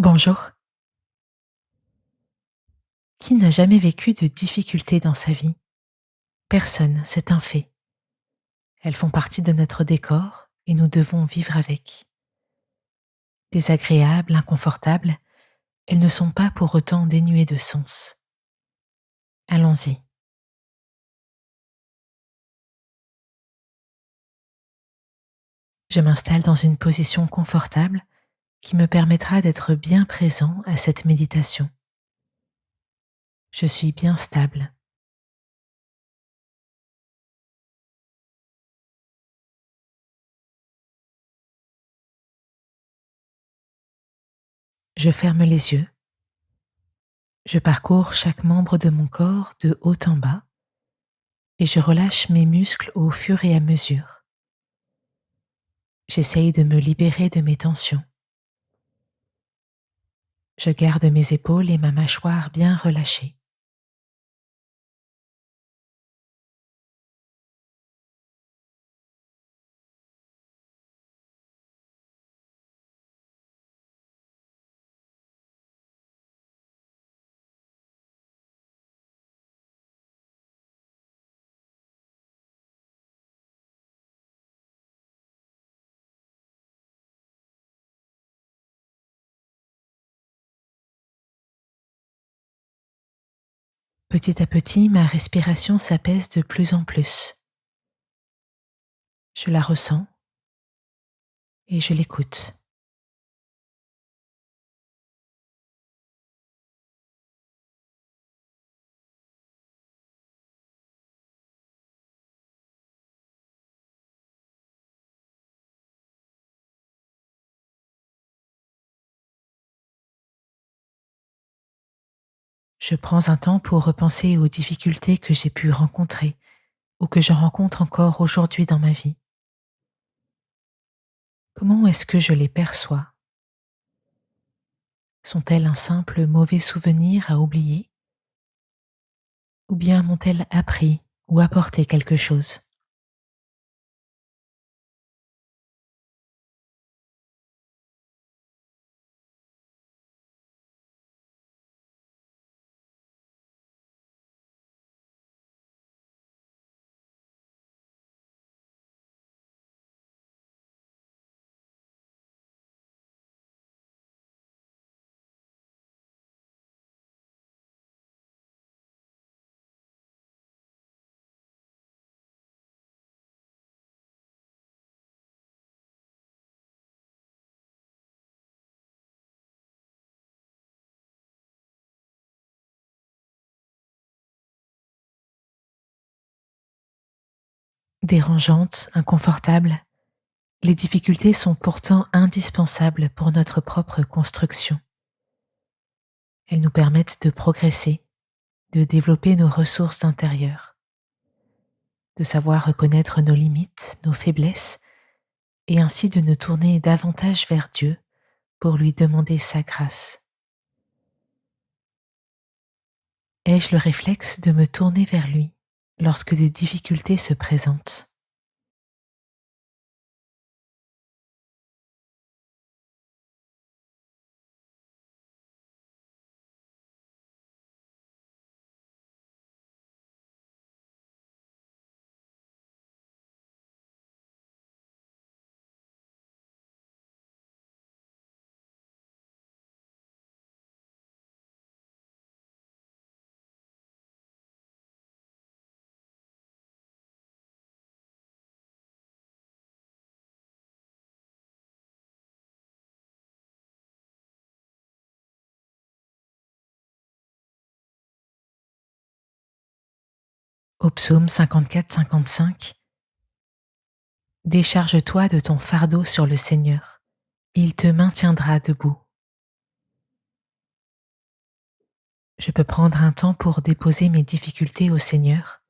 Bonjour. Qui n'a jamais vécu de difficultés dans sa vie? Personne, c'est un fait. Elles font partie de notre décor et nous devons vivre avec. Désagréables, inconfortables, elles ne sont pas pour autant dénuées de sens. Allons-y. Je m'installe dans une position confortable qui me permettra d'être bien présent à cette méditation. Je suis bien stable. Je ferme les yeux. Je parcours chaque membre de mon corps de haut en bas et je relâche mes muscles au fur et à mesure. J'essaye de me libérer de mes tensions. Je garde mes épaules et ma mâchoire bien relâchées. Petit à petit, ma respiration s'apaise de plus en plus. Je la ressens et je l'écoute. Je prends un temps pour repenser aux difficultés que j'ai pu rencontrer ou que je rencontre encore aujourd'hui dans ma vie. Comment est-ce que je les perçois? Sont-elles un simple mauvais souvenir à oublier? Ou bien m'ont-elles appris ou apporté quelque chose? Dérangeantes, inconfortables, les difficultés sont pourtant indispensables pour notre propre construction. Elles nous permettent de progresser, de développer nos ressources intérieures, de savoir reconnaître nos limites, nos faiblesses, et ainsi de nous tourner davantage vers Dieu pour lui demander sa grâce. Ai-je le réflexe de me tourner vers lui lorsque des difficultés se présentent? Au psaume 54-55, décharge-toi de ton fardeau sur le Seigneur, il te maintiendra debout. Je peux prendre un temps pour déposer mes difficultés au Seigneur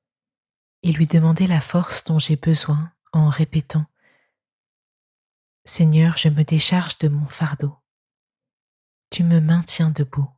et lui demander la force dont j'ai besoin en répétant: Seigneur, je me décharge de mon fardeau. Tu me maintiens debout.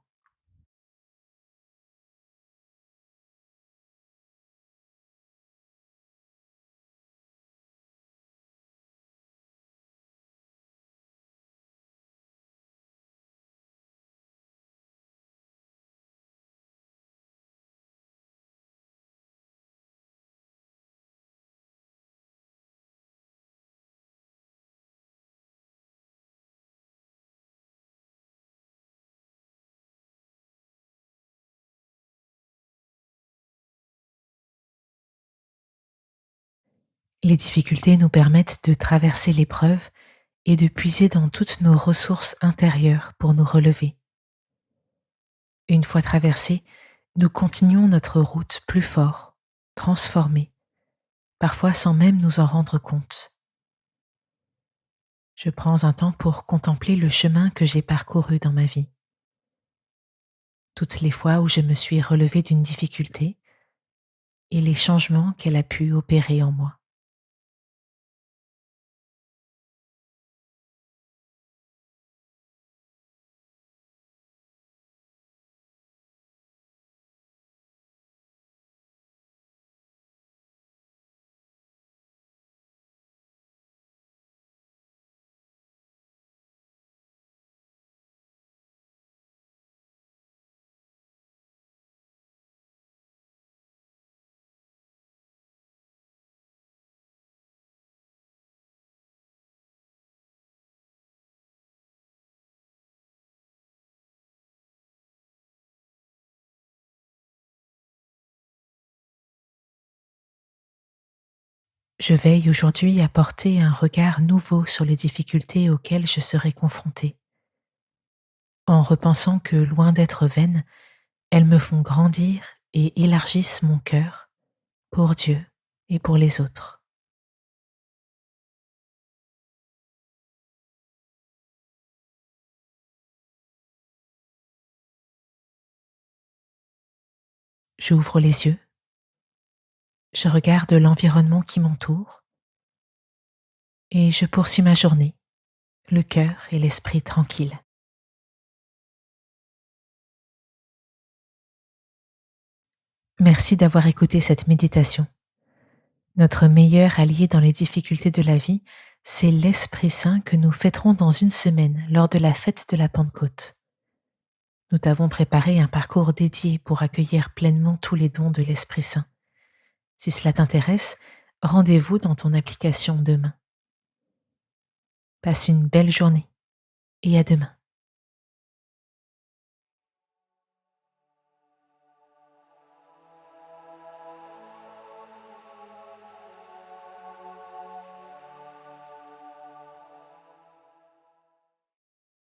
Les difficultés nous permettent de traverser l'épreuve et de puiser dans toutes nos ressources intérieures pour nous relever. Une fois traversées, nous continuons notre route plus fort, transformés, parfois sans même nous en rendre compte. Je prends un temps pour contempler le chemin que j'ai parcouru dans ma vie. Toutes les fois où je me suis relevée d'une difficulté et les changements qu'elle a pu opérer en moi. Je veille aujourd'hui à porter un regard nouveau sur les difficultés auxquelles je serai confrontée, en repensant que, loin d'être vaines, elles me font grandir et élargissent mon cœur pour Dieu et pour les autres. J'ouvre les yeux, je regarde l'environnement qui m'entoure et je poursuis ma journée, le cœur et l'esprit tranquilles. Merci d'avoir écouté cette méditation. Notre meilleur allié dans les difficultés de la vie, c'est l'Esprit Saint que nous fêterons dans une semaine lors de la fête de la Pentecôte. Nous t'avons préparé un parcours dédié pour accueillir pleinement tous les dons de l'Esprit Saint. Si cela t'intéresse, rendez-vous dans ton application demain. Passe une belle journée et à demain.